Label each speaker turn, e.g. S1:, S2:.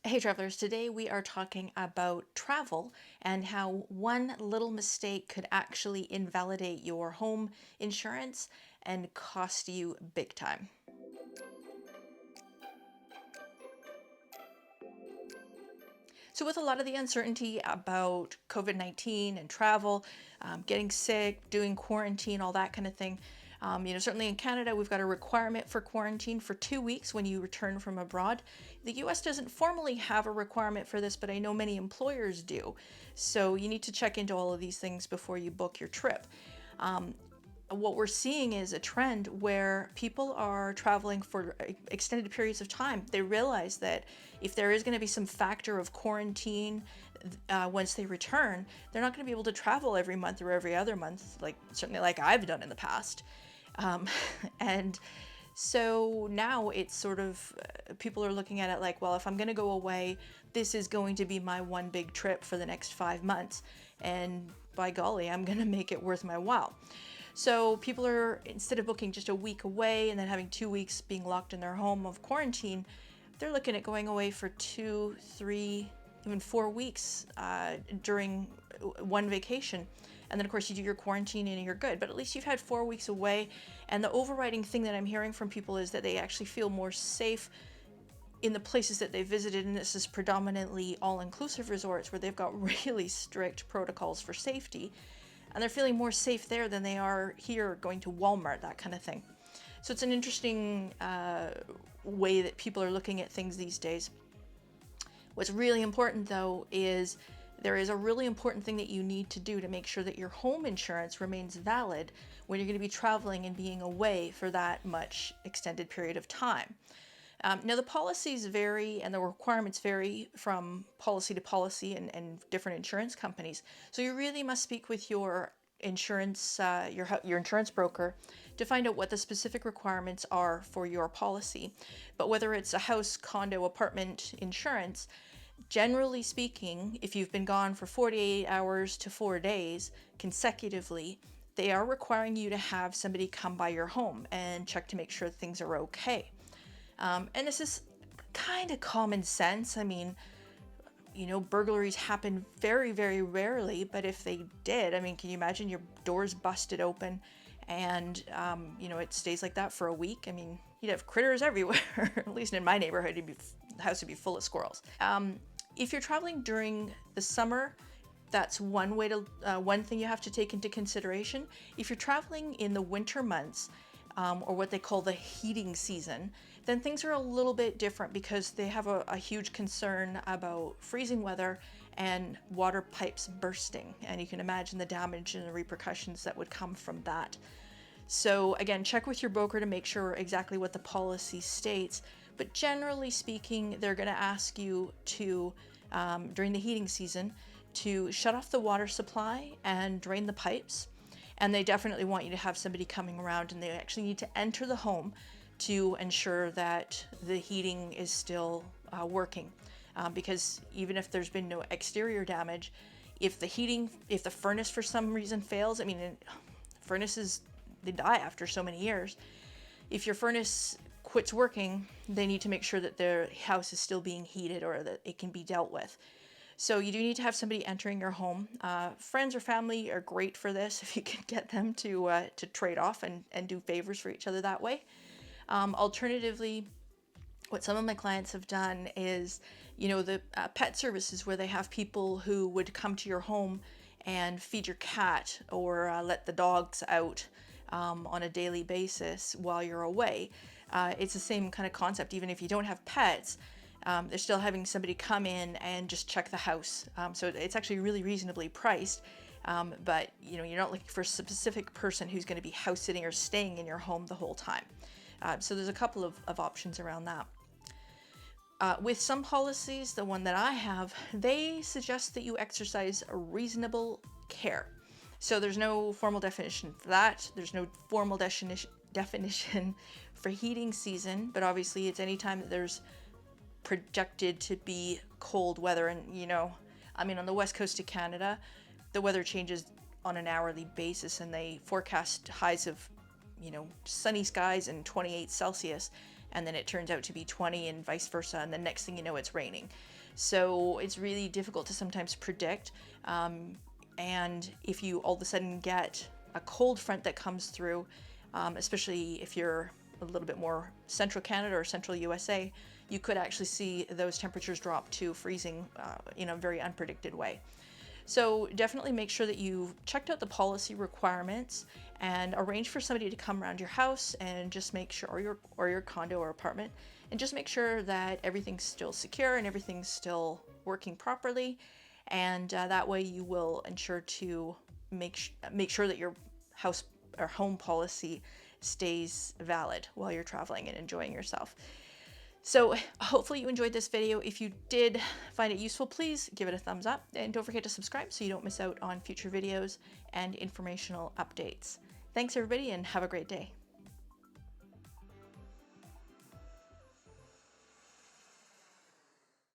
S1: Hey travelers, today we are talking about travel and how one little mistake could actually invalidate your home insurance and cost you big time. So with a lot of the uncertainty about COVID-19 and travel, getting sick, doing quarantine, all that kind of thing, certainly in Canada, we've got a requirement for quarantine for 2 weeks when you return from abroad. The US doesn't formally have a requirement for this, but I know many employers do. So you need to check into all of these things before you book your trip. What we're seeing is a trend where people are traveling for extended periods of time. They realize that if there is going to be some factor of quarantine once they return, they're not going to be able to travel every month or every other month, certainly like I've done in the past. And so now it's sort of, people are looking at it like, well, if I'm going to go away, this is going to be my one big trip for the next 5 months. And by golly, I'm going to make it worth my while. So people are, instead of booking just a week away and then having 2 weeks being locked in their home of quarantine, they're looking at going away for 2, 3, even 4 weeks during one vacation. And then of course you do your quarantine and you're good, but at least you've had 4 weeks away. And the overriding thing that I'm hearing from people is that they actually feel more safe in the places that they visited, and this is predominantly all-inclusive resorts where they've got really strict protocols for safety. And they're feeling more safe there than they are here going to Walmart, that kind of thing. So it's an interesting way that people are looking at things these days. What's really important though is there is a really important thing that you need to do to make sure that your home insurance remains valid when you're going to be traveling and being away for that much extended period of time. Now the policies vary and the requirements vary from policy to policy and different insurance companies. So you really must speak with your insurance, your insurance broker to find out what the specific requirements are for your policy. But whether it's a house, condo, apartment insurance, generally speaking, if you've been gone for 48 hours to 4 days consecutively, they are requiring you to have somebody come by your home and check to make sure things are okay. And this is kind of common sense. I mean, burglaries happen very, very rarely, but if they did, I mean, can you imagine your doors busted open and, it stays like that for a week? I mean, you'd have critters everywhere. At least in my neighborhood, the house would be full of squirrels. If you're traveling during the summer, that's one thing you have to take into consideration. If you're traveling in the winter months, or what they call the heating season, then things are a little bit different because they have a huge concern about freezing weather and water pipes bursting. And you can imagine the damage and the repercussions that would come from that. So again, check with your broker to make sure exactly what the policy states. But generally speaking, they're going to ask you to, during the heating season, to shut off the water supply and drain the pipes. And they definitely want you to have somebody coming around, and they actually need to enter the home to ensure that the heating is still working. Because even if there's been no exterior damage, if the furnace for some reason fails, I mean, furnaces, they die after so many years. If your furnace quits working, they need to make sure that their house is still being heated or that it can be dealt with. So you do need to have somebody entering your home. Friends or family are great for this if you can get them to trade off and do favors for each other that way. Alternatively, what some of my clients have done is, the pet services where they have people who would come to your home and feed your cat or let the dogs out on a daily basis while you're away. It's the same kind of concept. Even if you don't have pets, they're still having somebody come in and just check the house. So it's actually really reasonably priced, but you're not looking for a specific person who's going to be house sitting or staying in your home the whole time. So there's a couple of options around that. With some policies, the one that I have, they suggest that you exercise a reasonable care. So there's no formal definition for that. There's no formal definition for heating season, but obviously it's any time that there's projected to be cold weather. And on the west coast of Canada, the weather changes on an hourly basis, and they forecast highs of sunny skies and 28 Celsius. and then it turns out to be 20 and vice versa, and the next thing you know it's raining. So it's really difficult to sometimes predict, and if you all of a sudden get a cold front that comes through, especially if you're a little bit more central Canada or central USA, you could actually see those temperatures drop to freezing in a very unpredicted way. So definitely make sure that you've checked out the policy requirements and arrange for somebody to come around your house and just make sure, or your condo or apartment, and just make sure that everything's still secure and everything's still working properly. And that way you will ensure to make sure that your house or home policy stays valid while you're traveling and enjoying yourself. So hopefully you enjoyed this video. If you did find it useful, please give it a thumbs up, and don't forget to subscribe so you don't miss out on future videos and informational updates. Thanks everybody, and have a great day.